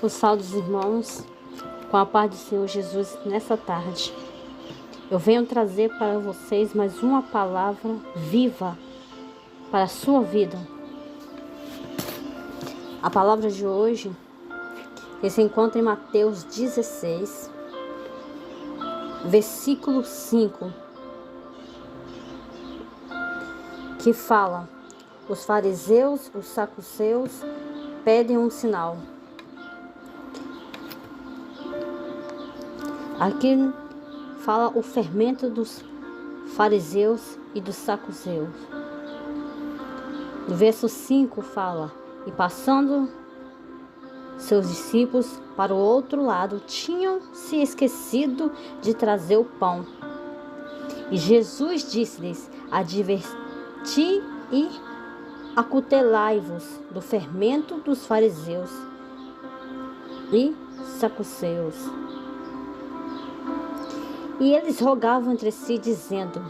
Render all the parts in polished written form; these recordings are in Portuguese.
O salve dos irmãos, com a paz do Senhor Jesus nessa tarde. Eu venho trazer para vocês mais uma palavra viva para a sua vida. A palavra de hoje se encontra em Mateus 16, versículo 5, que fala: os fariseus, os saduceus pedem um sinal. Aqui fala o fermento dos fariseus e dos saduceus. No verso 5 fala: e passando seus discípulos para o outro lado, tinham se esquecido de trazer o pão. E Jesus disse-lhes: adverti e acutelai-vos do fermento dos fariseus e saduceus. E eles rogavam entre si, dizendo: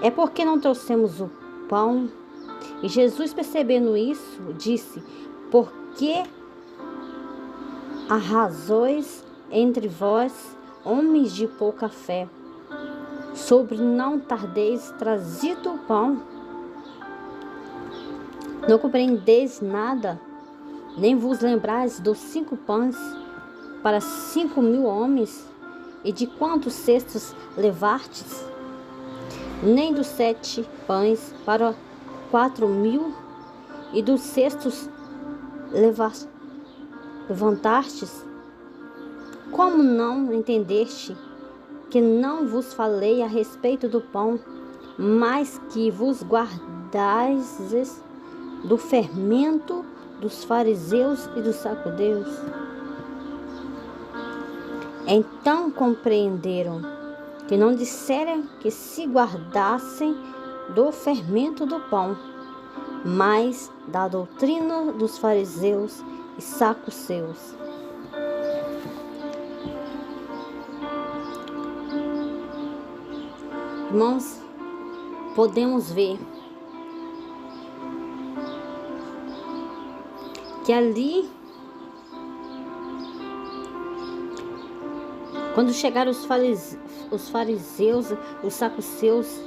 é porque não trouxemos o pão? E Jesus, percebendo isso, disse: por que arrasois entre vós, homens de pouca fé, sobre não tardeis trazido o pão? Não compreendeis nada, nem vos lembrais dos 5 pães para 5.000 homens, e de quantos cestos levastes? Nem dos 7 pães para 4.000, e dos cestos levantastes? Como não entendeste que não vos falei a respeito do pão, mas que vos guardais do fermento dos fariseus e dos saduceus? Então compreenderam que não disseram que se guardassem do fermento do pão, mas da doutrina dos fariseus e saduceus. Irmãos, podemos ver que ali, quando chegaram os fariseus, os saduceus,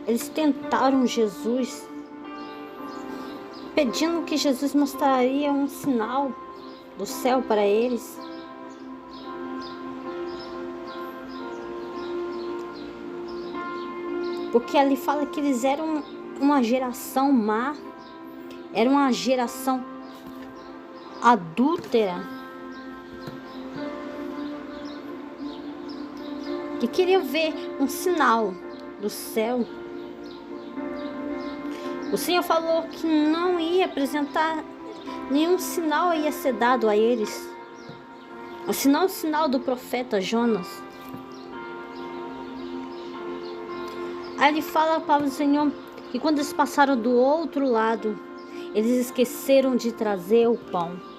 eles tentaram Jesus, pedindo que Jesus mostraria um sinal do céu para eles. Porque ali fala que eles eram uma geração má, era uma geração adúltera, que queria ver um sinal do céu. O Senhor falou que não ia apresentar nenhum sinal, ia ser dado a eles, senão o sinal do profeta Jonas. Aí ele fala para o Senhor que quando eles passaram do outro lado, eles esqueceram de trazer o pão.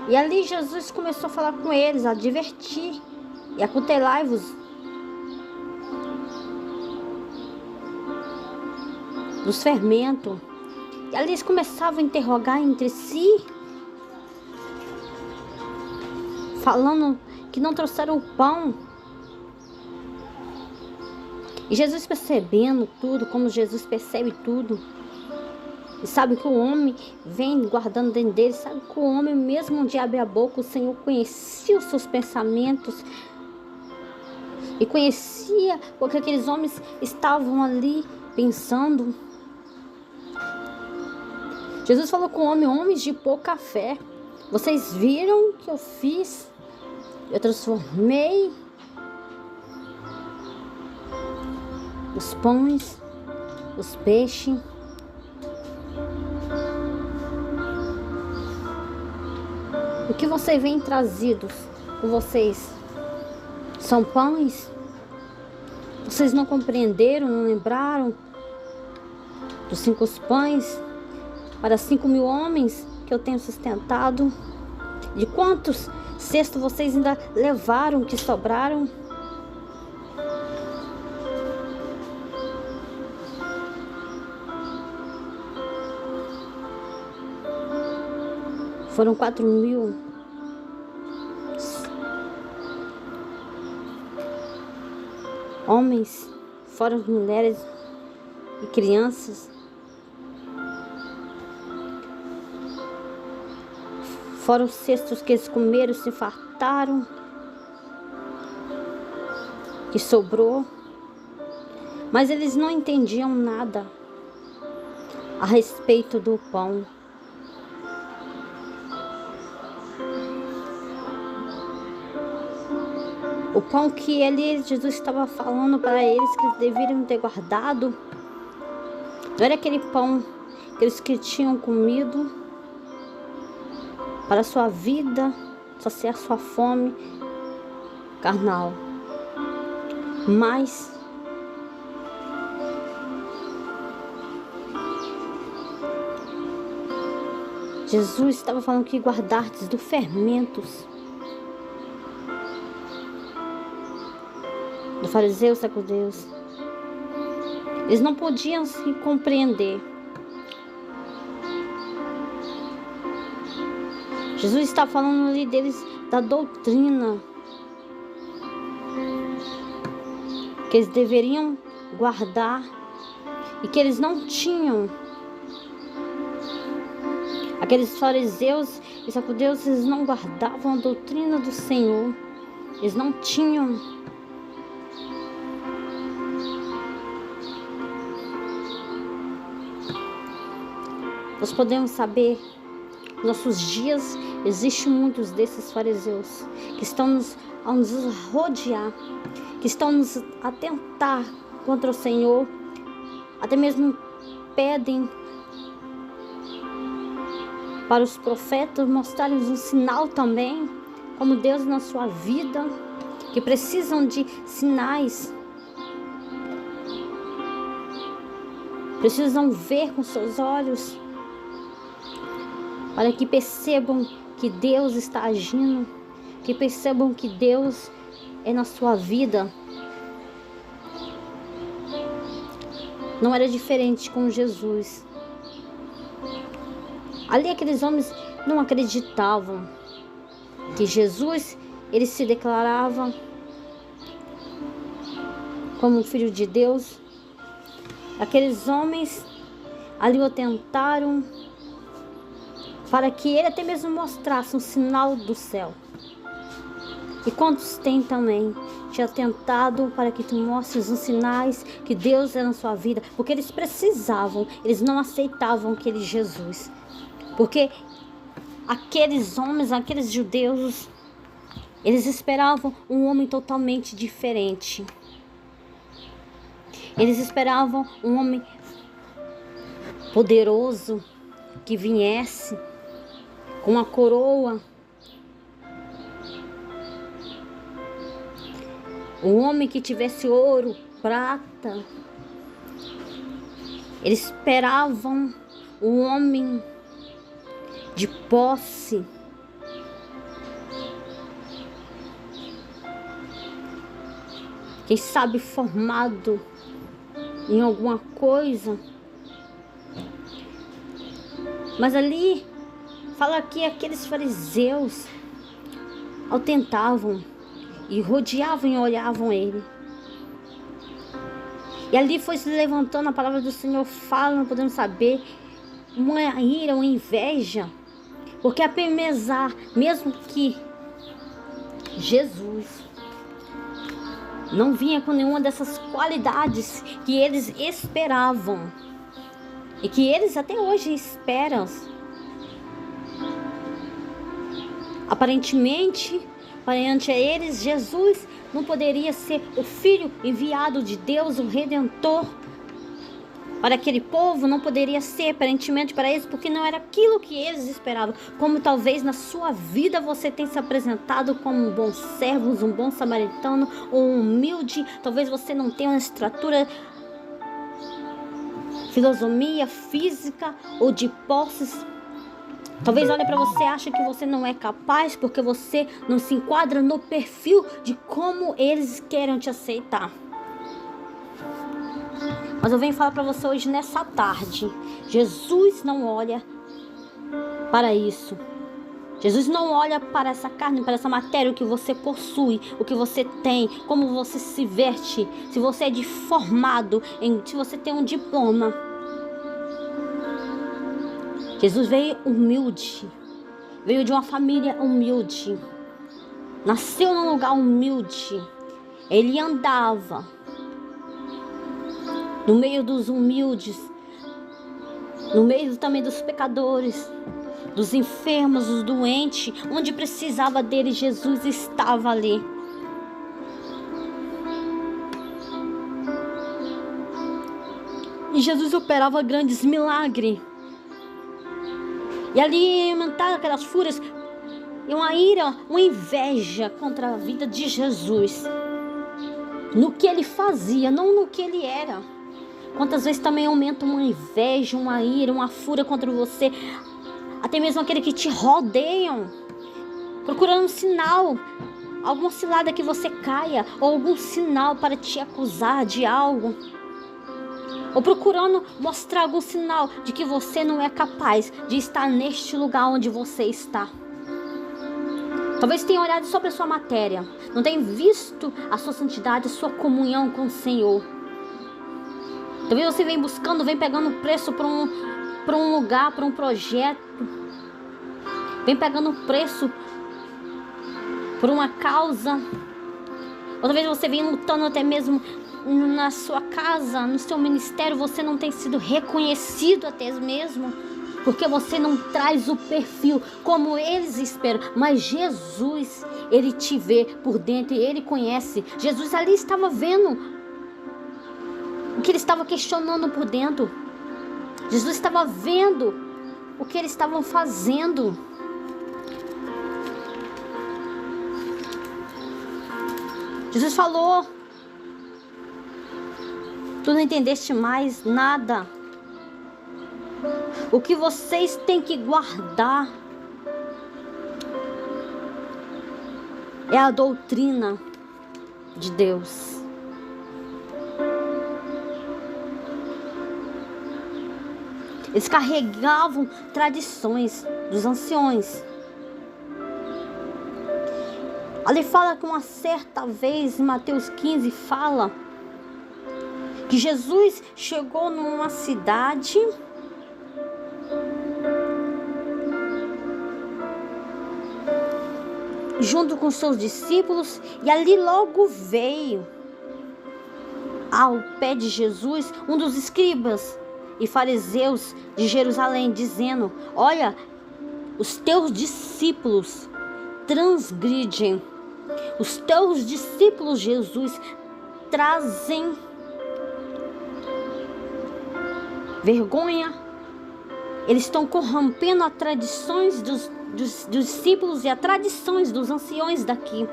E ali Jesus começou a falar com eles, a advertir: e acutelai-vos dos fermentos. E ali eles começavam a interrogar entre si, falando que não trouxeram o pão. E Jesus, percebendo tudo, como Jesus percebe tudo, e sabe que o homem vem guardando dentro dele, sabe que o homem, mesmo de abrir a boca, o Senhor conhecia os seus pensamentos, e conhecia o que aqueles homens estavam ali pensando. Jesus falou com o homem: homens de pouca fé, vocês viram o que eu fiz? Eu transformei os pães, os peixes. O que vocês vêm trazidos com vocês são pães? Vocês não compreenderam, não lembraram dos 5 pães para 5.000 homens que eu tenho sustentado? De quantos cestos vocês ainda levaram que sobraram? Foram 4.000 homens, fora as mulheres e crianças. Fora os cestos que eles comeram, se fartaram, que sobrou. Mas eles não entendiam nada a respeito do pão. O pão que Jesus estava falando para eles que eles deveriam ter guardado, não era aquele pão que eles tinham comido para a sua vida, saciar sua fome carnal. Mas Jesus estava falando que guardastes dos fermentos do fariseu, sacudeus. Eles não podiam se compreender. Jesus está falando ali deles da doutrina que eles deveriam guardar e que eles não tinham. Aqueles fariseus e sacudeus, eles não guardavam a doutrina do Senhor. Eles não tinham. Nós podemos saber, nos nossos dias, existem muitos desses fariseus que estão a nos rodear, que estão nos atentar contra o Senhor, até mesmo pedem para os profetas mostrarem um sinal também, como Deus na sua vida, que precisam de sinais, precisam ver com seus olhos, para que percebam que Deus está agindo, que percebam que Deus é na sua vida. Não era diferente com Jesus. Ali aqueles homens não acreditavam que Jesus, ele se declarava como filho de Deus. Aqueles homens ali o tentaram para que ele até mesmo mostrasse um sinal do céu. E quantos tem também te atentado para que tu mostres os sinais que Deus é na sua vida? Porque eles precisavam, eles não aceitavam aquele Jesus. Porque aqueles homens, aqueles judeus, eles esperavam um homem totalmente diferente. Eles esperavam um homem poderoso que viesse com uma coroa. Um homem que tivesse ouro, prata. Eles esperavam um homem de posse. Quem sabe formado em alguma coisa. Mas ali fala que aqueles fariseus o tentavam e rodeavam e olhavam ele. E ali foi se levantando, a palavra do Senhor fala, não podemos saber, uma ira, uma inveja. Porque apesar, mesmo que Jesus não vinha com nenhuma dessas qualidades que eles esperavam, e que eles até hoje esperam, aparentemente, perante a eles, Jesus não poderia ser o Filho enviado de Deus, o Redentor, para aquele povo, não poderia ser aparentemente para eles, porque não era aquilo que eles esperavam. Como talvez na sua vida você tenha se apresentado como um bom servo, um bom samaritano, ou um humilde. Talvez você não tenha uma estrutura, filosofia física ou de posses. Talvez olhe para você e ache que você não é capaz, porque você não se enquadra no perfil de como eles querem te aceitar. Mas eu venho falar para você hoje nessa tarde. Jesus não olha para isso. Jesus não olha para essa carne, para essa matéria, o que você possui, o que você tem, como você se veste, se você é formado, se você tem um diploma. Jesus veio humilde, veio de uma família humilde, nasceu num lugar humilde. Ele andava no meio dos humildes, no meio também dos pecadores, dos enfermos, dos doentes, onde precisava dele, Jesus estava ali. E Jesus operava grandes milagres. E ali aumentava aquelas fúrias, e uma ira, uma inveja contra a vida de Jesus. No que ele fazia, não no que ele era. Quantas vezes também aumenta uma inveja, uma ira, uma fúria contra você. Até mesmo aqueles que te rodeiam, procurando um sinal, alguma cilada que você caia, ou algum sinal para te acusar de algo. Ou procurando mostrar algum sinal de que você não é capaz de estar neste lugar onde você está. Talvez tenha olhado só para a sua matéria, não tenha visto a sua santidade, a sua comunhão com o Senhor. Talvez você vem buscando, vem pegando preço para um lugar, para um projeto. Vem pegando preço por uma causa. Outra vez você vem lutando até mesmo na sua casa, no seu ministério. Você não tem sido reconhecido até mesmo, porque você não traz o perfil como eles esperam. Mas Jesus, ele te vê por dentro e ele conhece. Jesus ali estava vendo o que ele estava questionando por dentro. Jesus estava vendo o que eles estavam fazendo. Jesus falou: tu não entendeste mais nada. O que vocês têm que guardar é a doutrina de Deus. Eles carregavam tradições dos anciões. Ali fala que uma certa vez, em Mateus 15, fala que Jesus chegou numa cidade junto com seus discípulos, e ali logo veio ao pé de Jesus um dos escribas e fariseus de Jerusalém, dizendo: olha, os teus discípulos transgridem. Os teus discípulos, Jesus, trazem vergonha. Eles estão corrompendo as tradições dos discípulos e as tradições dos anciões daqui.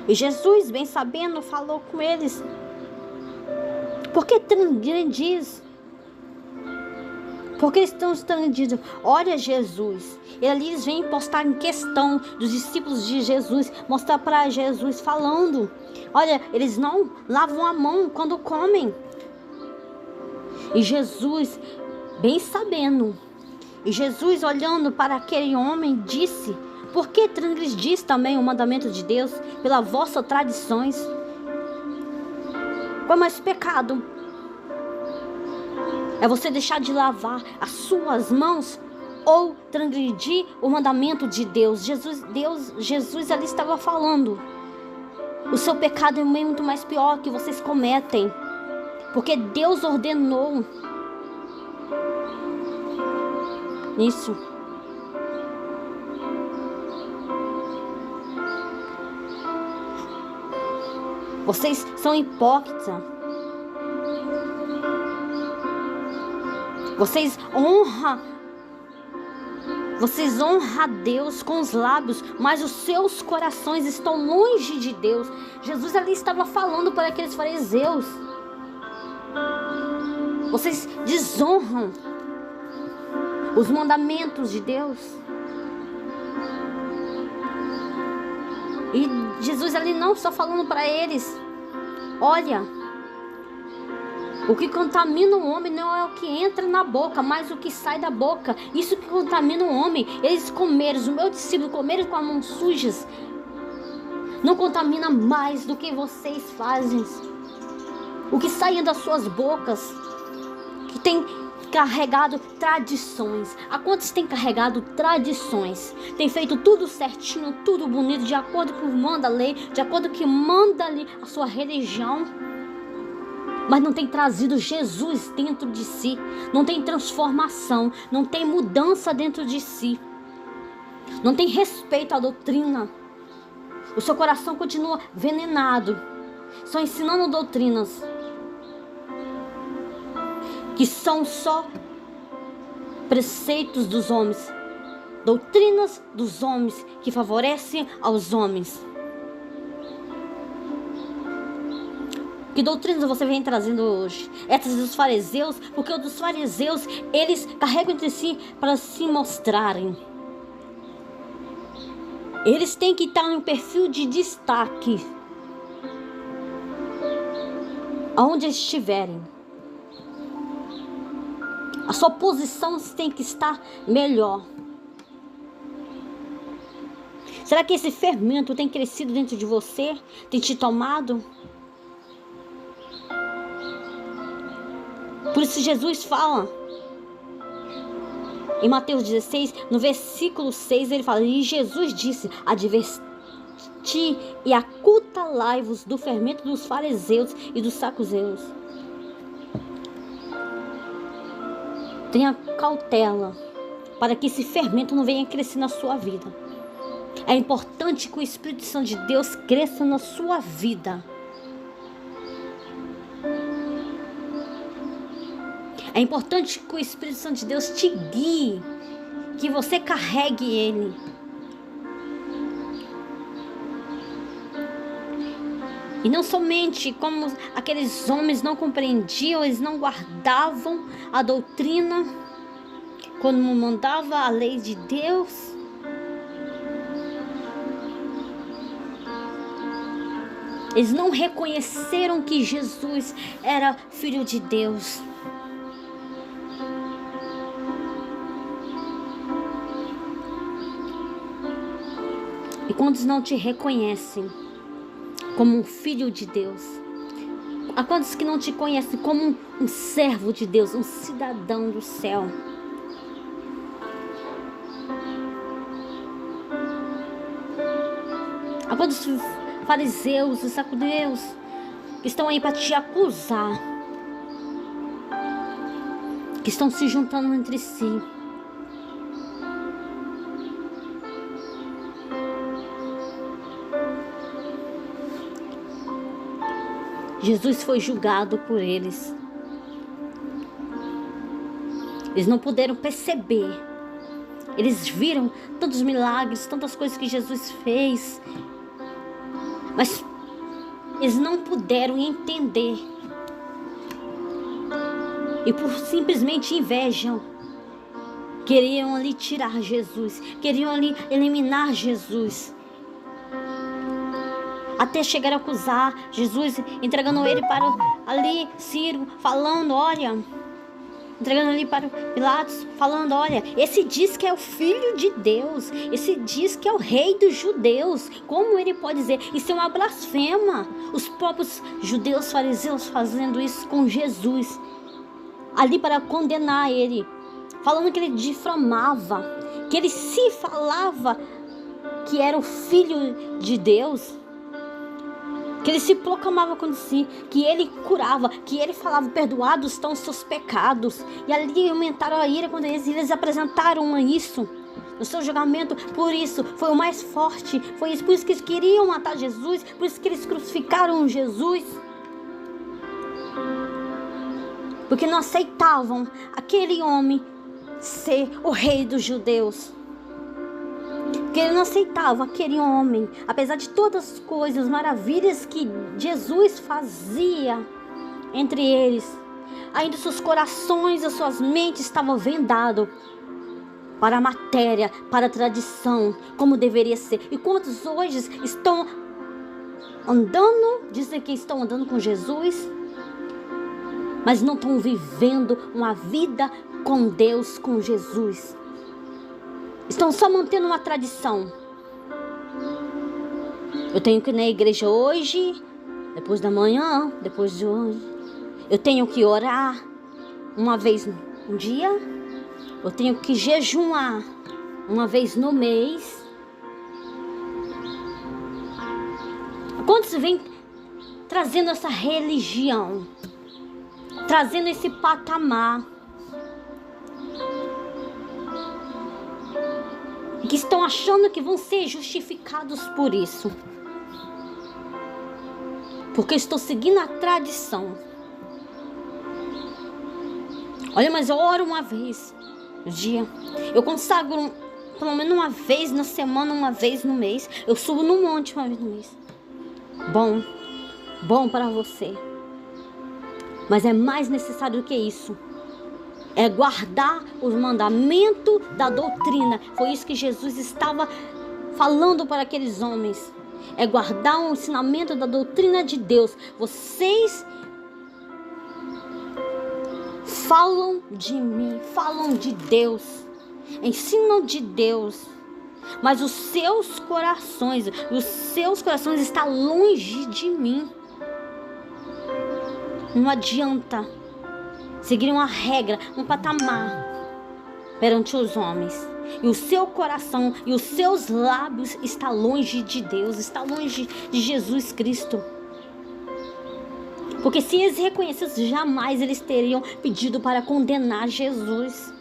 E Jesus, bem sabendo, falou com eles: por que transgredis? Porque eles estão transgredindo. Olha, Jesus, eles vêm postar em questão dos discípulos de Jesus, mostrar para Jesus falando: olha, eles não lavam a mão quando comem. E Jesus, bem sabendo, e Jesus olhando para aquele homem, disse: por que transgredis também o mandamento de Deus pelas vossas tradições? Qual é mais pecado? É você deixar de lavar as suas mãos ou transgredir o mandamento de Deus? Jesus ali estava falando: o seu pecado é muito mais pior que vocês cometem, porque Deus ordenou isso. Vocês são hipócritas. Vocês honram a Deus com os lábios, mas os seus corações estão longe de Deus. Jesus ali estava falando para aqueles fariseus: vocês desonram os mandamentos de Deus. E Jesus ali não só falando para eles: olha, O que contamina o homem não é o que entra na boca, mas o que sai da boca. Isso que contamina o homem. Eles comeram, os meus discípulos comeram com as mãos sujas. Não contamina mais do que vocês fazem. O que sai das suas bocas, que tem carregado tradições. A quantos tem carregado tradições? Tem feito tudo certinho, tudo bonito, de acordo com o que manda a lei, de acordo com o que manda ali a sua religião. Mas não tem trazido Jesus dentro de si. Não tem transformação. Não tem mudança dentro de si. Não tem respeito à doutrina. O seu coração continua venenado. Só ensinando doutrinas que são só preceitos dos homens. Doutrinas dos homens que favorecem aos homens. Que doutrinas você vem trazendo hoje? Essas dos fariseus, porque os dos fariseus, eles carregam entre si para se mostrarem. Eles têm que estar em um perfil de destaque. Aonde estiverem. A sua posição tem que estar melhor. Será que esse fermento tem crescido dentro de você? Tem te tomado? Por isso Jesus fala, em Mateus 16, no versículo 6, ele fala, e Jesus disse, adverti e acutalai-vos do fermento dos fariseus e dos saduceus. Tenha cautela, para que esse fermento não venha crescer na sua vida. É importante que o Espírito Santo de Deus cresça na sua vida. É importante que o Espírito Santo de Deus te guie, que você carregue ele. E não somente como aqueles homens não compreendiam, eles não guardavam a doutrina, quando mandava a lei de Deus. Eles não reconheceram que Jesus era Filho de Deus. E quantos não te reconhecem como um filho de Deus? Há quantos que não te conhecem como um servo de Deus, um cidadão do céu? Há quantos fariseus e saduceus que estão aí para te acusar, que estão se juntando entre si? Jesus foi julgado por eles. Eles não puderam perceber. Eles viram tantos milagres, tantas coisas que Jesus fez. Mas eles não puderam entender. E por simplesmente inveja, queriam ali tirar Jesus. Queriam ali eliminar Jesus. Até chegar a acusar Jesus, entregando ele para ali, Ciro, falando, olha, entregando ali para Pilatos, falando, olha, esse diz que é o Filho de Deus, esse diz que é o Rei dos Judeus, como ele pode dizer? Isso é uma blasfema. Os próprios judeus fariseus fazendo isso com Jesus, ali para condenar ele, falando que ele difamava, que ele se falava que era o Filho de Deus, que ele se proclamava com si, que ele curava, que ele falava, perdoados estão os seus pecados. E ali aumentaram a ira quando eles apresentaram isso no seu julgamento. Por isso foi o mais forte, foi isso, por isso que eles queriam matar Jesus, por isso que eles crucificaram Jesus, porque não aceitavam aquele homem ser o rei dos judeus. Porque ele não aceitava aquele homem, apesar de todas as coisas, maravilhas que Jesus fazia entre eles. Ainda seus corações, as suas mentes estavam vendados para a matéria, para a tradição, como deveria ser. E quantos hoje estão andando, dizem que estão andando com Jesus, mas não estão vivendo uma vida com Deus, com Jesus. Estão só mantendo uma tradição. Eu tenho que ir na igreja hoje, depois da manhã, depois de hoje. Eu tenho que orar uma vez no dia. Eu tenho que jejuar uma vez no mês. Quantos vêm trazendo essa religião, trazendo esse patamar, que estão achando que vão ser justificados por isso, porque estou seguindo a tradição. Olha, mas eu oro uma vez no dia, eu consagro pelo menos uma vez na semana, uma vez no mês, eu subo no monte uma vez no mês. Bom para você, mas é mais necessário do que isso. É guardar os mandamentos da doutrina. Foi isso que Jesus estava falando para aqueles homens. É guardar o ensinamento da doutrina de Deus. Vocês falam de mim, falam de Deus, ensinam de Deus, mas os seus corações estão longe de mim. Não adianta seguir uma regra, um patamar perante os homens, e o seu coração e os seus lábios está longe de Deus, está longe de Jesus Cristo. Porque se eles reconhecessem, jamais eles teriam pedido para condenar Jesus.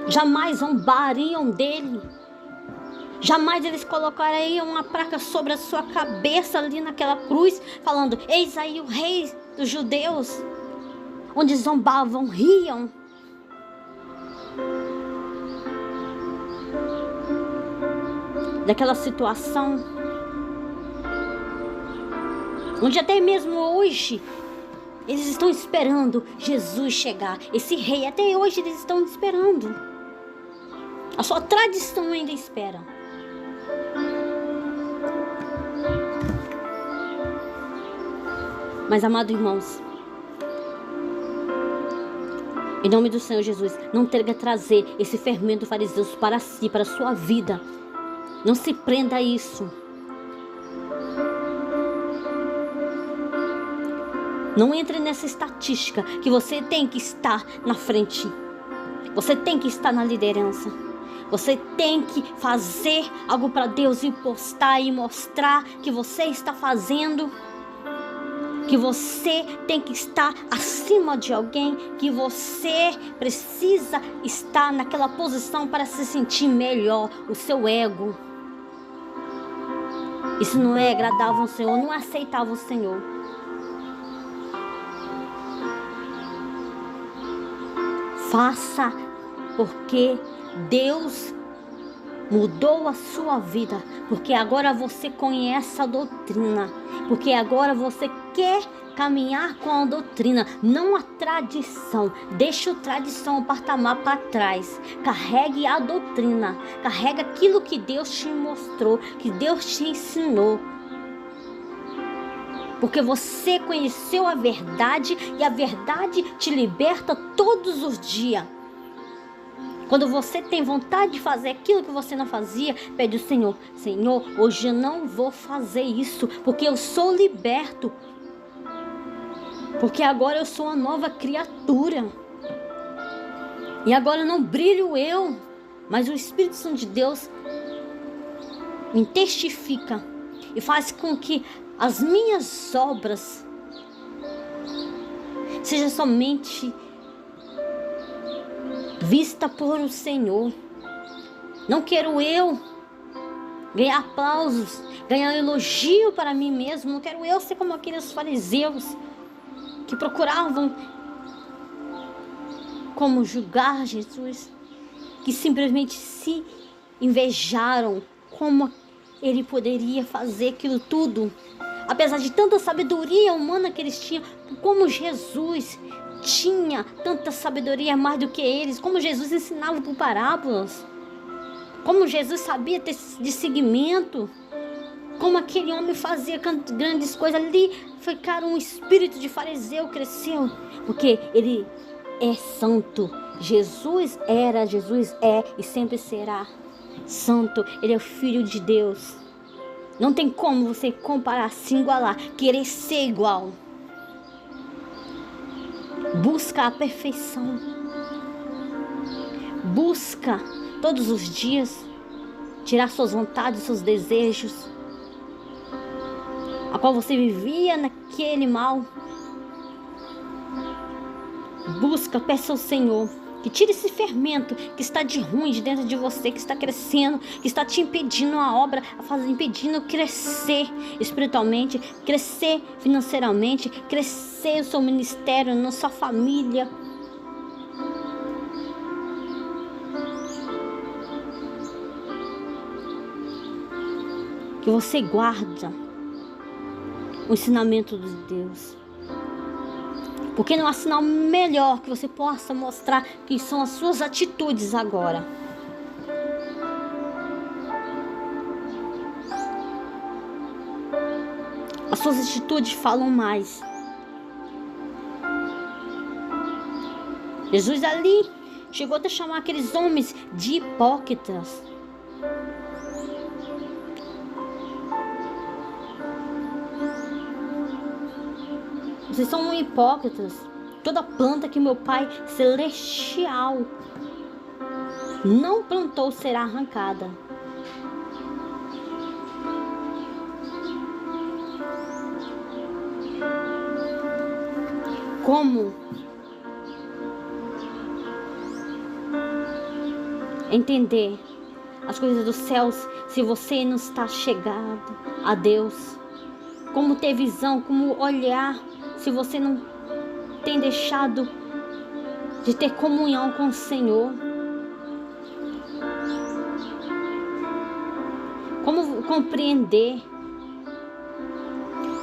Jamais zombariam dele. Jamais eles colocariam uma placa sobre a sua cabeça ali naquela cruz, falando: eis aí o rei dos judeus. Onde zombavam, riam. Daquela situação. Onde até mesmo hoje eles estão esperando Jesus chegar. Esse rei, até hoje eles estão esperando. A sua tradição ainda espera. Mas, amados irmãos, em nome do Senhor Jesus, não tenta trazer esse fermento fariseu para si, para a sua vida. Não se prenda a isso. Não entre nessa estatística que você tem que estar na frente. Você tem que estar na liderança. Você tem que fazer algo para Deus e postar e mostrar que você está fazendo. Que você tem que estar acima de alguém. Que você precisa estar naquela posição para se sentir melhor. O seu ego. Isso não é agradável ao Senhor. Não é aceitável ao Senhor. Faça porque Deus mudou a sua vida, porque agora você conhece a doutrina, porque agora você quer caminhar com a doutrina, não a tradição. Deixa a tradição, o patamar para trás. Carregue a doutrina, carrega aquilo que Deus te mostrou, que Deus te ensinou. Porque você conheceu a verdade e a verdade te liberta todos os dias. Quando você tem vontade de fazer aquilo que você não fazia, pede ao Senhor: Senhor, hoje eu não vou fazer isso, porque eu sou liberto. Porque agora eu sou uma nova criatura. E agora não brilho eu, mas o Espírito Santo de Deus me testifica e faz com que as minhas obras sejam somente vista por o Senhor. Não quero eu ganhar aplausos, ganhar elogio para mim mesmo. Não quero eu ser como aqueles fariseus que procuravam como julgar Jesus, que simplesmente se invejaram como ele poderia fazer aquilo tudo. Apesar de tanta sabedoria humana que eles tinham, como Jesus tinha tanta sabedoria mais do que eles, como Jesus ensinava por parábolas, como Jesus sabia ter de seguimento. Como aquele homem fazia grandes coisas ali, ficaram um espírito de fariseu, cresceu. Porque ele é santo. Jesus era, Jesus é e sempre será santo. Ele é o Filho de Deus. Não tem como você comparar, se igualar, querer ser igual. Busca a perfeição. Busca todos os dias tirar suas vontades, seus desejos, a qual você vivia naquele mal. Busca, peça ao Senhor que tire esse fermento que está de ruim de dentro de você, que está crescendo, que está te impedindo a obra, impedindo crescer espiritualmente, crescer financeiramente, crescer o seu ministério, na sua família. Que você guarda o ensinamento de Deus. Porque não há sinal melhor que você possa mostrar que são as suas atitudes agora. As suas atitudes falam mais. Jesus ali chegou a chamar aqueles homens de hipócritas. Vocês são hipócritas. Toda planta que meu Pai Celestial não plantou será arrancada. Como entender as coisas dos céus se você não está chegado a Deus? Como ter visão, como olhar se você não tem deixado de ter comunhão com o Senhor? Como compreender?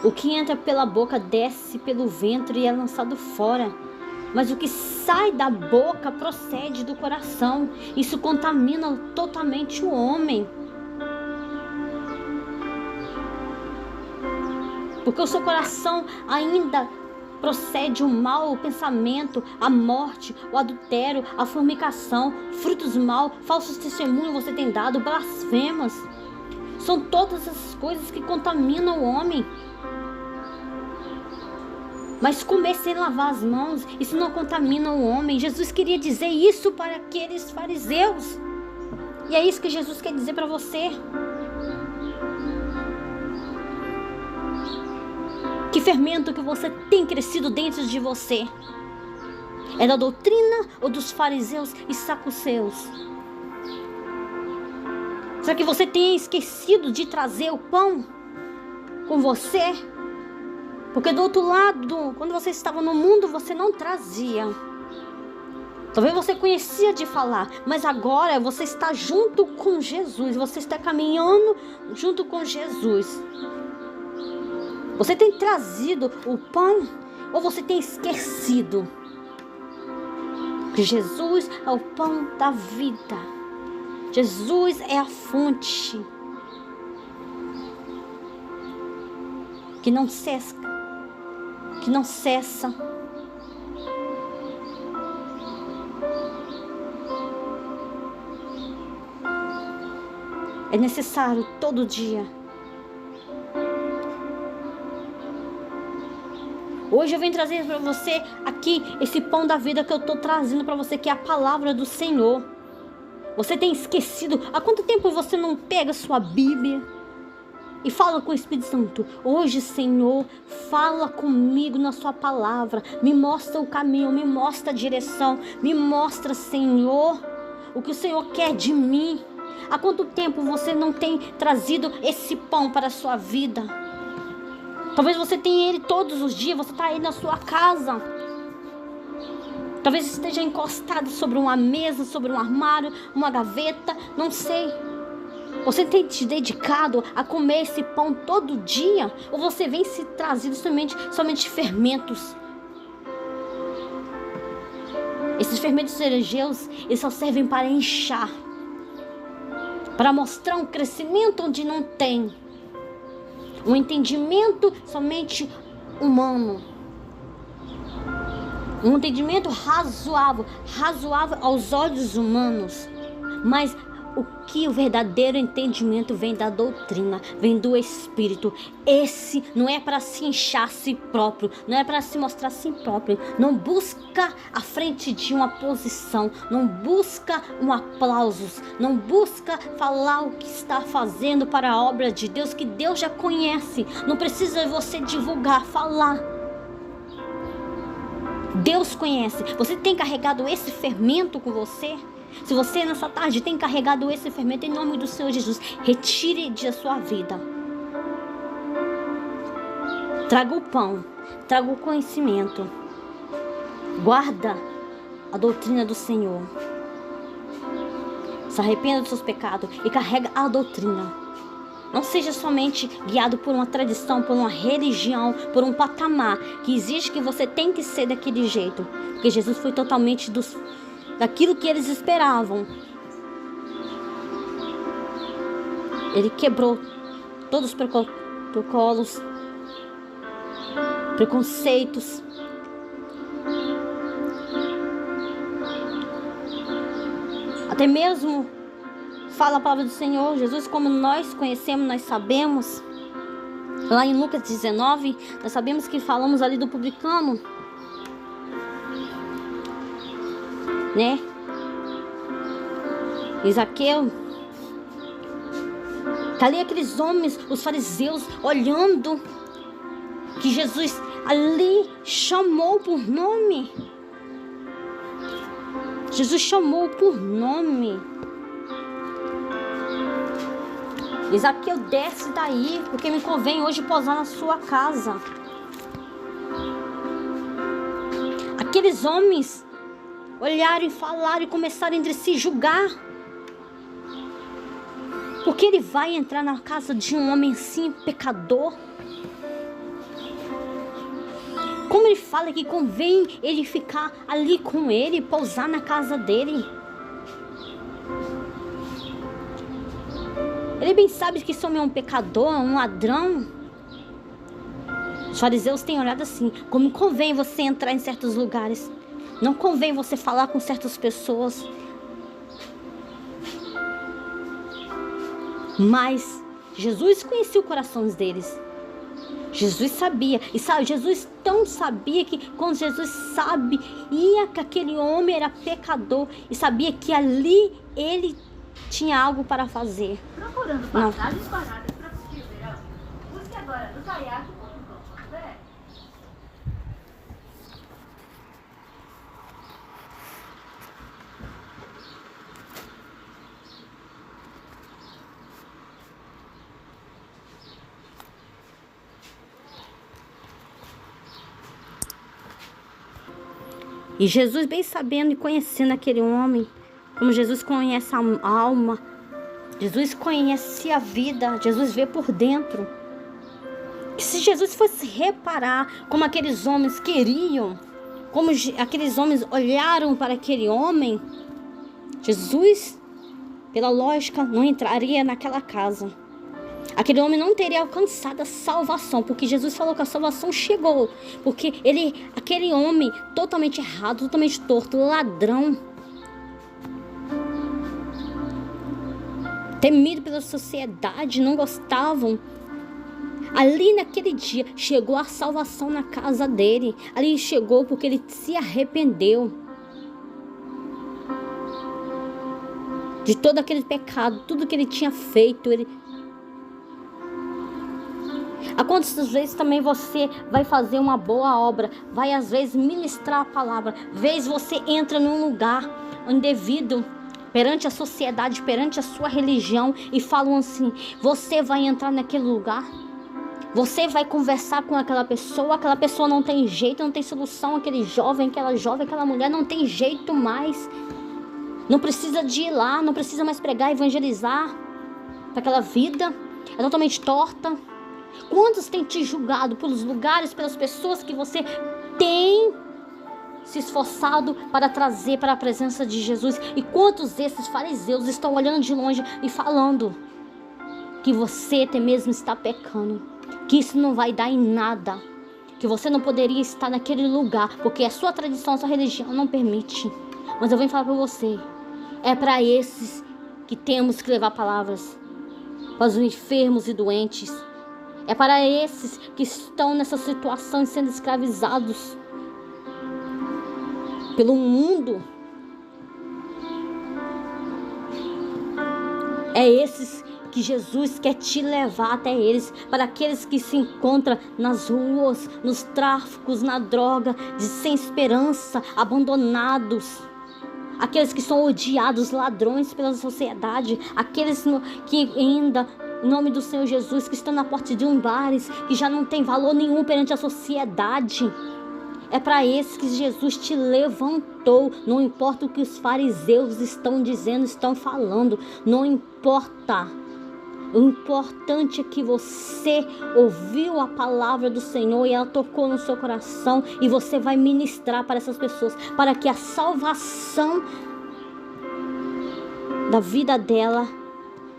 O que entra pela boca desce pelo ventre e é lançado fora. Mas o que sai da boca procede do coração. Isso contamina totalmente o homem. Porque o seu coração ainda procede o mal, o pensamento, a morte, o adultério, a fornicação, frutos mal, falsos testemunhos você tem dado, blasfemas. São todas essas coisas que contaminam o homem. Mas comer sem lavar as mãos, isso não contamina o homem. Jesus queria dizer isso para aqueles fariseus. E é isso que Jesus quer dizer para você. Que fermento que você tem crescido dentro de você? É da doutrina ou dos fariseus e saduceus? Será que você tem esquecido de trazer o pão com você? Porque do outro lado, quando você estava no mundo, você não trazia. Talvez você conhecia de falar, mas agora você está junto com Jesus. Você está caminhando junto com Jesus. Você tem trazido o pão ou você tem esquecido? Que Jesus é o pão da vida. Jesus é a fonte que não cessa, que não cessa. É necessário todo dia. Hoje eu venho trazer para você aqui esse pão da vida que eu estou trazendo para você, que é a palavra do Senhor. Você tem esquecido? Há quanto tempo você não pega sua Bíblia e fala com o Espírito Santo? Hoje, Senhor, fala comigo na sua palavra. Me mostra o caminho, me mostra a direção. Me mostra, Senhor, o que o Senhor quer de mim. Há quanto tempo você não tem trazido esse pão para a sua vida? Talvez você tenha ele todos os dias, você está aí na sua casa. Talvez esteja encostado sobre uma mesa, sobre um armário, uma gaveta, não sei. Você tem te dedicado a comer esse pão todo dia? Ou você vem se trazido somente fermentos? Esses fermentos cerejeus, eles só servem para inchar, para mostrar um crescimento onde não tem. Um entendimento somente humano. Um entendimento razoável aos olhos humanos. Mas o verdadeiro entendimento vem da doutrina, vem do Espírito. Esse não é para se inchar a si próprio, não é para se mostrar a si próprio. Não busca a frente de uma posição, não busca um aplauso, não busca falar o que está fazendo para a obra de Deus, que Deus já conhece. Não precisa você divulgar, falar. Deus conhece. Você tem carregado esse fermento com você? Se você nessa tarde tem carregado esse fermento, em nome do Senhor Jesus, retire de sua vida. Traga o pão, traga o conhecimento. Guarda a doutrina do Senhor. Se arrependa dos seus pecados e carrega a doutrina. Não seja somente guiado por uma tradição, por uma religião, por um patamar que exige que você tem que ser daquele jeito. Porque Jesus foi totalmente daquilo que eles esperavam. Ele quebrou todos os protocolos, preconceitos. Até mesmo fala a palavra do Senhor, Jesus, como nós conhecemos, nós sabemos. Lá em Lucas 19, nós sabemos que falamos ali do publicano, né? Zaqueu. Tá ali aqueles homens, os fariseus, olhando que Jesus ali chamou por nome. Jesus chamou por nome. Zaqueu, desce daí, porque me convém hoje pousar na sua casa. Aqueles homens olharam e falaram e começaram entre si julgar. Porque ele vai entrar na casa de um homem assim, pecador? Como ele fala que convém ele ficar ali com ele, pousar na casa dele? Ele bem sabe que esse homem é um pecador, um ladrão. Os fariseus têm olhado assim, como convém você entrar em certos lugares. Não convém você falar com certas pessoas. Mas Jesus conhecia o coração deles. Jesus sabia. E sabe, Jesus tão sabia que quando Jesus sabia que aquele homem era pecador e sabia que ali ele tinha algo para fazer. Procurando passagens baratas para curtir o verão? Busque agora no caiaque.com.br. E Jesus, bem sabendo e conhecendo aquele homem, como Jesus conhece a alma, Jesus conhece a vida, Jesus vê por dentro. Que se Jesus fosse reparar como aqueles homens queriam, como aqueles homens olharam para aquele homem, Jesus, pela lógica, não entraria naquela casa. Aquele homem não teria alcançado a salvação, porque Jesus falou que a salvação chegou, porque aquele homem totalmente errado, totalmente torto, ladrão, temido pela sociedade, não gostavam. Ali naquele dia chegou a salvação na casa dele. Ali chegou porque ele se arrependeu de todo aquele pecado, tudo que ele tinha feito. Há quantas vezes também você vai fazer uma boa obra, vai às vezes ministrar a palavra, às vezes você entra num lugar indevido perante a sociedade, perante a sua religião e falam assim, você vai entrar naquele lugar, você vai conversar com aquela pessoa não tem jeito, não tem solução, aquele jovem, aquela mulher não tem jeito mais, não precisa de ir lá, não precisa mais pregar, evangelizar para aquela vida, é totalmente torta. Quantos têm te julgado pelos lugares, pelas pessoas que você tem se esforçado para trazer para a presença de Jesus? E quantos desses fariseus estão olhando de longe e falando que você até mesmo está pecando? que isso não vai dar em nada, que você não poderia estar naquele lugar, porque a sua tradição, a sua religião não permite. Mas eu venho falar para você, é para esses que temos que levar palavras, para os enfermos e doentes. É para esses que estão nessa situação sendo escravizados pelo mundo. É esses que Jesus quer te levar até eles, para aqueles que se encontram nas ruas, nos tráficos, na droga, sem esperança, abandonados. Aqueles que são odiados, ladrões pela sociedade, aqueles que ainda, em nome do Senhor Jesus, que estão na porta de bares, que já não tem valor nenhum perante a sociedade. É para esses que Jesus te levantou. Não importa o que os fariseus estão dizendo, estão falando, não importa. O importante é que você ouviu a palavra do Senhor e ela tocou no seu coração, e você vai ministrar para essas pessoas, para que a salvação da vida dela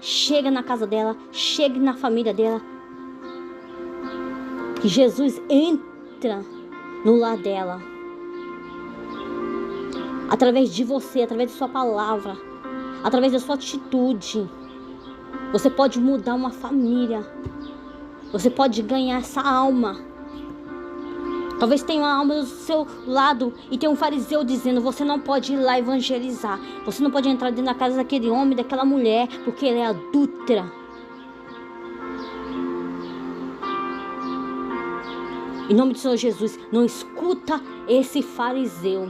chegue na casa dela, chegue na família dela. Que Jesus entra no lar dela, através de você, através da sua palavra, através da sua atitude. Você pode mudar uma família. Você pode ganhar essa alma. Talvez tenha uma alma do seu lado e tem um fariseu dizendo: você não pode ir lá evangelizar. Você não pode entrar dentro da casa daquele homem, daquela mulher, porque ele é adúltera. Em nome do Senhor Jesus, não escuta esse fariseu.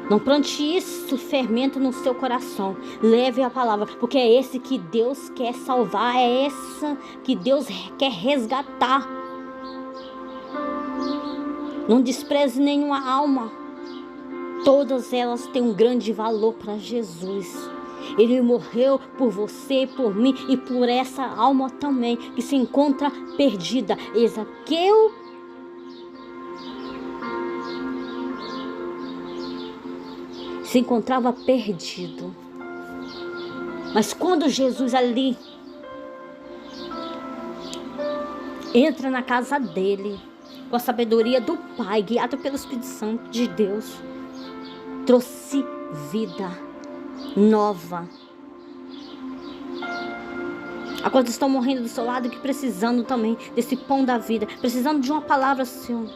Não plante isso, fermento no seu coração. Leve a palavra, porque é esse que Deus quer salvar, é essa que Deus quer resgatar. Não despreze nenhuma alma. Todas elas têm um grande valor para Jesus. Ele morreu por você, por mim e por essa alma também que se encontra perdida. Ezaqueu se encontrava perdido. Mas quando Jesus ali entra na casa dele, com a sabedoria do Pai, guiado pelo Espírito Santo de Deus, trouxe vida nova. Há quantos estão morrendo do seu lado, que precisando também desse pão da vida, precisando de uma palavra, Senhor,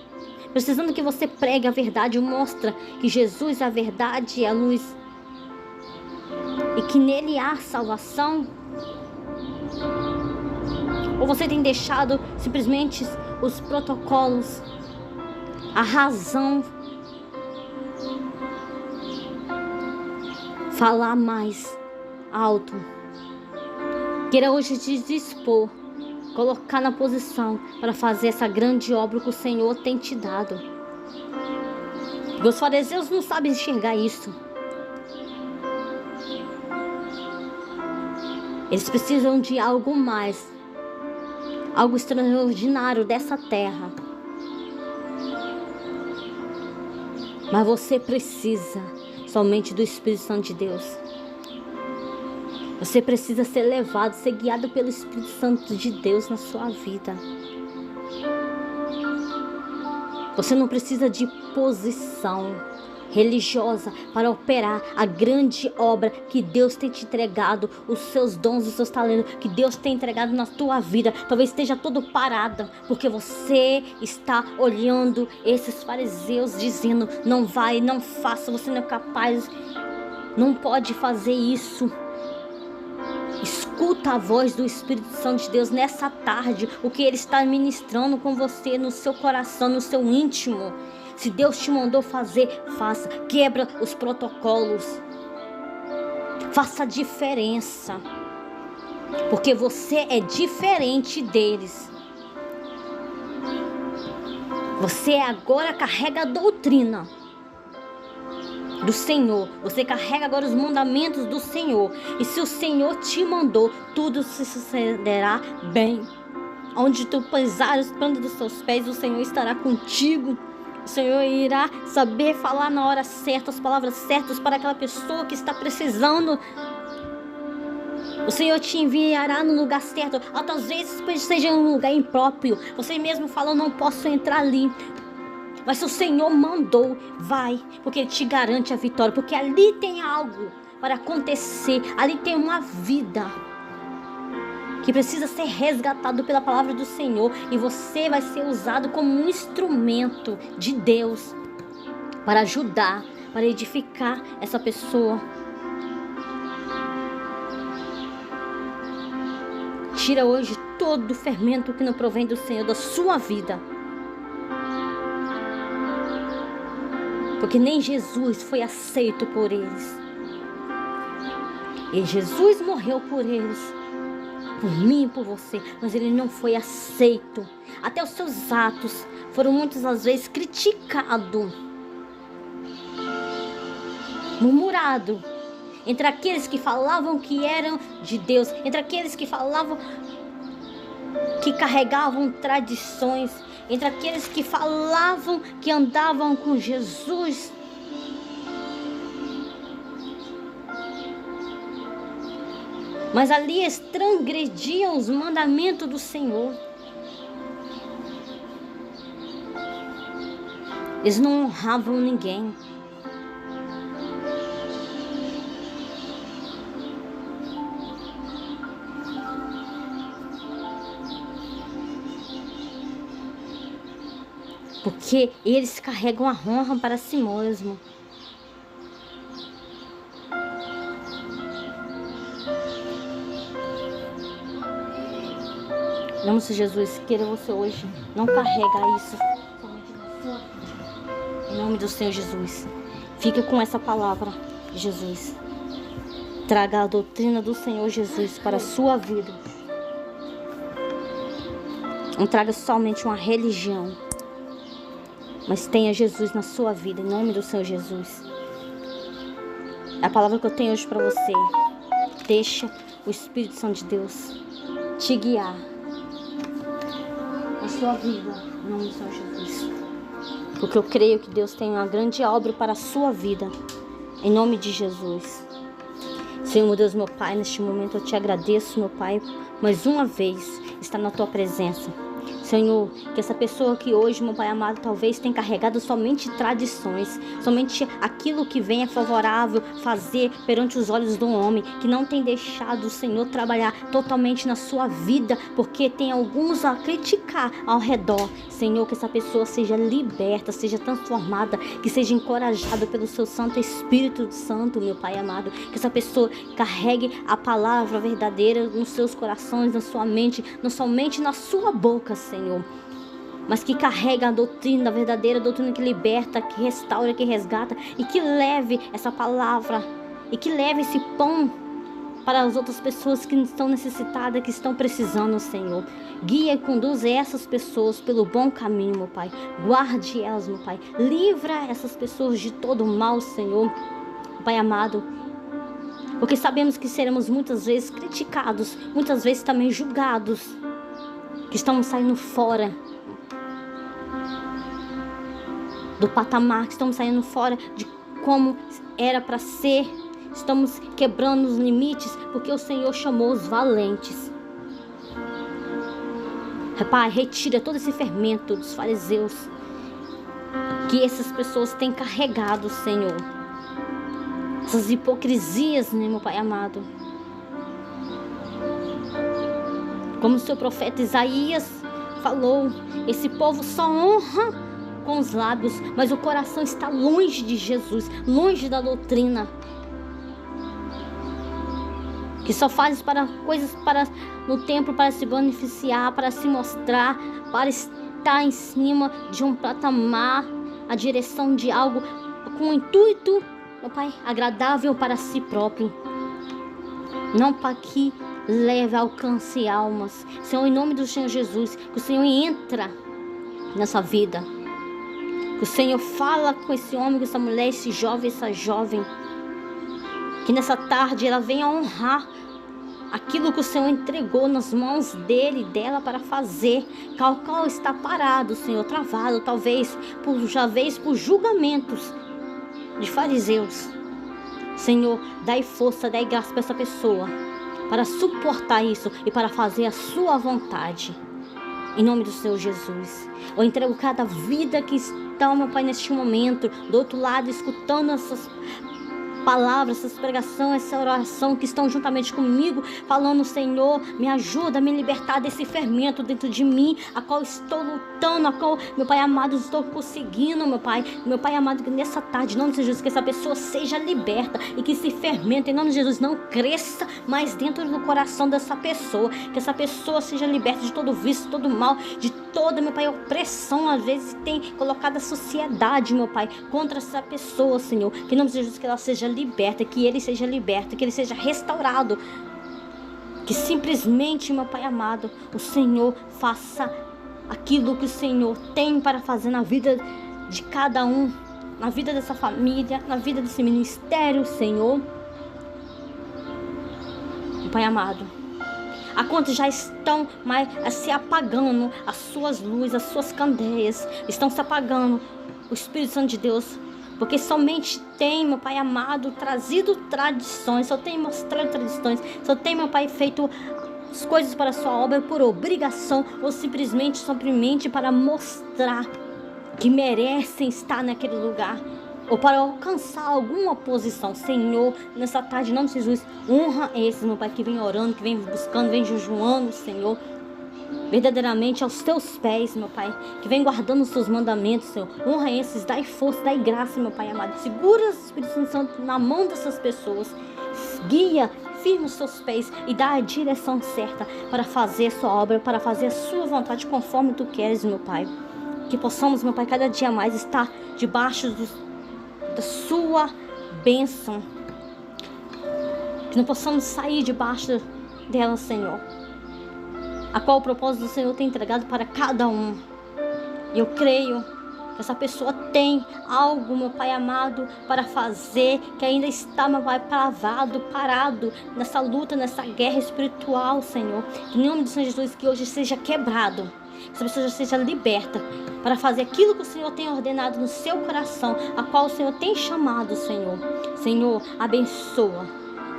precisando que você pregue a verdade, mostra que Jesus é a verdade e a luz, e que nele há salvação. Ou você tem deixado simplesmente os protocolos, a razão, falar mais alto? Queira hoje te dispor, colocar na posição para fazer essa grande obra que o Senhor tem te dado. Porque os fariseus não sabem enxergar isso. Eles precisam de algo mais, algo extraordinário dessa terra. Mas você precisa somente do Espírito Santo de Deus. Você precisa ser levado, ser guiado pelo Espírito Santo de Deus na sua vida. Você não precisa de posição religiosa para operar a grande obra que Deus tem te entregado, os seus dons, os seus talentos, que Deus tem entregado na tua vida. Talvez esteja todo parado, porque você está olhando esses fariseus dizendo: não vai, não faça, você não é capaz, não pode fazer isso. Escuta a voz do Espírito Santo de Deus nessa tarde, o que Ele está ministrando com você no seu coração, no seu íntimo. Se Deus te mandou fazer, faça. Quebra os protocolos. Faça a diferença. Porque você é diferente deles. Você agora carrega a doutrina do Senhor. Você carrega agora os mandamentos do Senhor. E se o Senhor te mandou, tudo se sucederá bem. Onde tu pisares os plantas dos seus pés, o Senhor estará contigo. O Senhor irá saber falar na hora certa, as palavras certas para aquela pessoa que está precisando. O Senhor te enviará no lugar certo. Outras vezes seja um lugar impróprio. Você mesmo fala, eu não posso entrar ali. Mas se o Senhor mandou, vai. Porque Ele te garante a vitória. Porque ali tem algo para acontecer. Ali tem uma vida que precisa ser resgatado pela palavra do Senhor. E você vai ser usado como um instrumento de Deus para ajudar, para edificar essa pessoa. Tira hoje todo o fermento que não provém do Senhor da sua vida. Porque nem Jesus foi aceito por eles. E Jesus morreu por eles. Por mim e por você. Mas Ele não foi aceito. Até os seus atos foram muitas das vezes criticados. Murmurado. Entre aqueles que falavam que eram de Deus. Entre aqueles que falavam que carregavam tradições. Entre aqueles que falavam que andavam com Jesus. Mas ali eles transgrediam os mandamentos do Senhor. Eles não honravam ninguém. Porque eles carregam a honra para si mesmo. Em nome de Jesus, queira você hoje não carrega isso somente na sua vida. Em nome do Senhor Jesus, fica com essa palavra, Jesus. Traga a doutrina do Senhor Jesus para a sua vida. Não traga somente uma religião, mas tenha Jesus na sua vida, em nome do Senhor Jesus. A palavra que eu tenho hoje para você, deixa o Espírito Santo de Deus te guiar na sua vida, em nome do Senhor Jesus. Porque eu creio que Deus tem uma grande obra para a sua vida, em nome de Jesus. Senhor, meu Deus, meu Pai, neste momento eu te agradeço, meu Pai, mais uma vez está na tua presença. Senhor, que essa pessoa que hoje, meu Pai amado, talvez tenha carregado somente tradições, somente aquilo que venha favorável fazer perante os olhos do homem, que não tem deixado o Senhor trabalhar totalmente na sua vida, porque tem alguns a criticar ao redor. Senhor, que essa pessoa seja liberta, seja transformada, que seja encorajada pelo seu Santo Espírito Santo, meu Pai amado, que essa pessoa carregue a palavra verdadeira nos seus corações, na sua mente, não somente na sua boca, Senhor, mas que carrega a doutrina, a verdadeira doutrina que liberta, que restaura, que resgata, e que leve essa palavra, e que leve esse pão para as outras pessoas que estão necessitadas, que estão precisando, Senhor. Guia e conduza essas pessoas pelo bom caminho, meu Pai. Guarde elas, meu Pai. Livra essas pessoas de todo mal, Senhor, Pai amado. Porque sabemos que seremos muitas vezes criticados, muitas vezes também julgados, que estamos saindo fora do patamar, que estamos saindo fora de como era para ser. Estamos quebrando os limites, porque o Senhor chamou os valentes. Pai, retira todo esse fermento dos fariseus que essas pessoas têm carregado, Senhor. Essas hipocrisias, né, meu Pai amado. Como o seu profeta Isaías falou, esse povo só honra com os lábios, mas o coração está longe de Jesus, longe da doutrina. Que só faz para coisas para no templo para se beneficiar, para se mostrar, para estar em cima de um patamar, a direção de algo com o intuito, meu Pai, agradável para si próprio. Não para que leve, alcance almas. Senhor, em nome do Senhor Jesus, que o Senhor entra nessa vida. Que o Senhor fala com esse homem, com essa mulher, esse jovem, essa jovem. Que nessa tarde ela venha honrar aquilo que o Senhor entregou nas mãos dele e dela para fazer. Qual está parado, Senhor, travado, talvez por julgamentos de fariseus. Senhor, dai força, dai graça para essa pessoa, para suportar isso e para fazer a sua vontade. Em nome do Senhor Jesus. Eu entrego cada vida que está, meu Pai, neste momento, do outro lado, escutando essas palavras, essas pregações, essa oração que estão juntamente comigo, falando: Senhor, me ajuda a me libertar desse fermento dentro de mim, a qual estou lutando, a qual, meu Pai amado, estou conseguindo, meu Pai amado, que nessa tarde, em nome de Jesus, que essa pessoa seja liberta e que esse fermento, em nome de Jesus, não cresça mais dentro do coração dessa pessoa, que essa pessoa seja liberta de todo vício, todo mal, de toda, meu Pai, opressão, às vezes tem colocado a sociedade, meu Pai, contra essa pessoa, Senhor, que em nome de Jesus, que ela seja liberta, que ele seja liberto, que ele seja restaurado, que simplesmente, meu Pai amado, o Senhor faça aquilo que o Senhor tem para fazer na vida de cada um, na vida dessa família, na vida desse ministério, Senhor. Meu Pai amado, a quantos já estão se apagando as suas luzes, as suas candeias, estão se apagando, o Espírito Santo de Deus, porque somente tem, meu Pai amado, trazido tradições, só tem mostrado tradições, só tem, meu Pai, feito as coisas para a sua obra por obrigação ou simplesmente para mostrar que merecem estar naquele lugar ou para alcançar alguma posição. Senhor, nessa tarde, em nome de Jesus, honra esses, meu Pai, que vem orando, que vem buscando, vem jejuando, Senhor, verdadeiramente aos teus pés, meu Pai, que vem guardando os teus mandamentos, Senhor. Honra esses, dai força, dai graça, meu Pai amado. Segura o Espírito Santo na mão dessas pessoas, guia, firma os seus pés e dá a direção certa para fazer a sua obra, para fazer a sua vontade conforme tu queres, meu Pai. Que possamos, meu Pai, cada dia mais estar debaixo da sua bênção, que não possamos sair debaixo dela, Senhor, a qual o propósito do Senhor tem entregado para cada um. E eu creio que essa pessoa tem algo, meu Pai amado, para fazer, que ainda está, meu Pai, parado nessa luta, nessa guerra espiritual, Senhor. Que em nome do Senhor Jesus, que hoje seja quebrado, que essa pessoa já seja liberta para fazer aquilo que o Senhor tem ordenado no seu coração, a qual o Senhor tem chamado, Senhor. Senhor, abençoa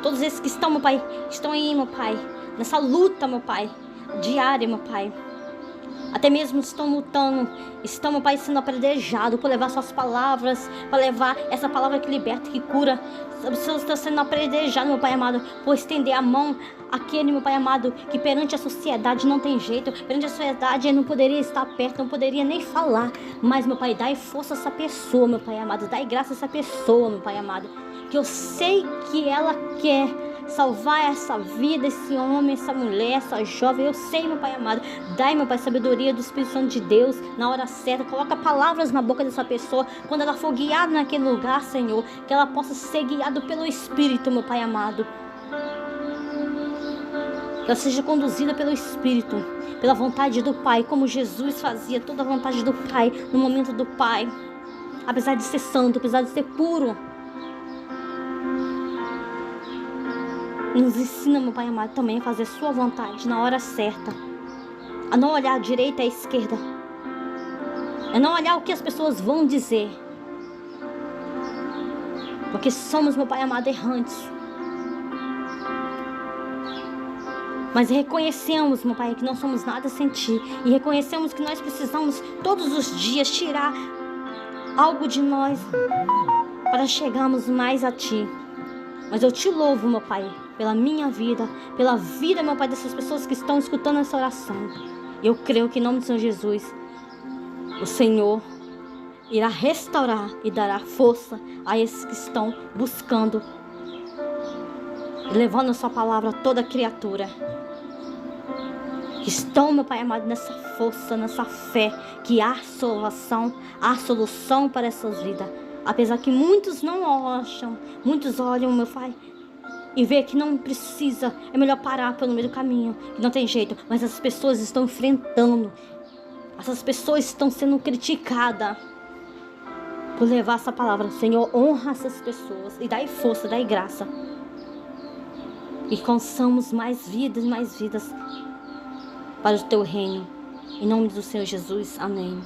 todos esses que estão, meu Pai, estão aí, meu Pai, nessa luta, meu Pai, diária, meu Pai. Até mesmo estão lutando, estão, meu Pai, sendo apedrejados por levar suas palavras, para levar essa palavra que liberta, que cura. As pessoas estão sendo apedrejadas, meu Pai amado, por estender a mão àquele, meu Pai amado, que perante a sociedade não tem jeito, perante a sociedade ele não poderia estar perto, não poderia nem falar. Mas, meu Pai, dai força a essa pessoa, meu Pai amado, dai graça a essa pessoa, meu Pai amado, que eu sei que ela quer salvar essa vida, esse homem, essa mulher, essa jovem. Eu sei, meu Pai amado, dai, meu Pai, sabedoria do Espírito Santo de Deus na hora certa. Coloca palavras na boca dessa pessoa quando ela for guiada naquele lugar, Senhor, que ela possa ser guiada pelo Espírito, meu Pai amado, que ela seja conduzida pelo Espírito, pela vontade do Pai, como Jesus fazia toda a vontade do Pai no momento do Pai, apesar de ser santo, apesar de ser puro. Nos ensina, meu Pai amado, também a fazer a sua vontade na hora certa, a não olhar à direita e à esquerda, a não olhar o que as pessoas vão dizer, porque somos, meu Pai amado, errantes. Mas reconhecemos, meu Pai, que não somos nada sem Ti, e reconhecemos que nós precisamos todos os dias tirar algo de nós para chegarmos mais a Ti. Mas eu Te louvo, meu Pai, pela minha vida, pela vida, meu Pai, dessas pessoas que estão escutando essa oração. Eu creio que em nome do Senhor Jesus, o Senhor irá restaurar e dará força a esses que estão buscando, levando a sua palavra a toda criatura, que estão, meu Pai amado, nessa força, nessa fé, que há salvação, há solução para essas vidas. Apesar que muitos não acham, muitos olham, meu Pai, e vê que não precisa, é melhor parar pelo meio do caminho, que não tem jeito. Mas as pessoas estão enfrentando, essas pessoas estão sendo criticadas por levar essa palavra. Senhor, honra essas pessoas e dai força, dai graça, e alcançamos mais vidas para o Teu reino. Em nome do Senhor Jesus, amém.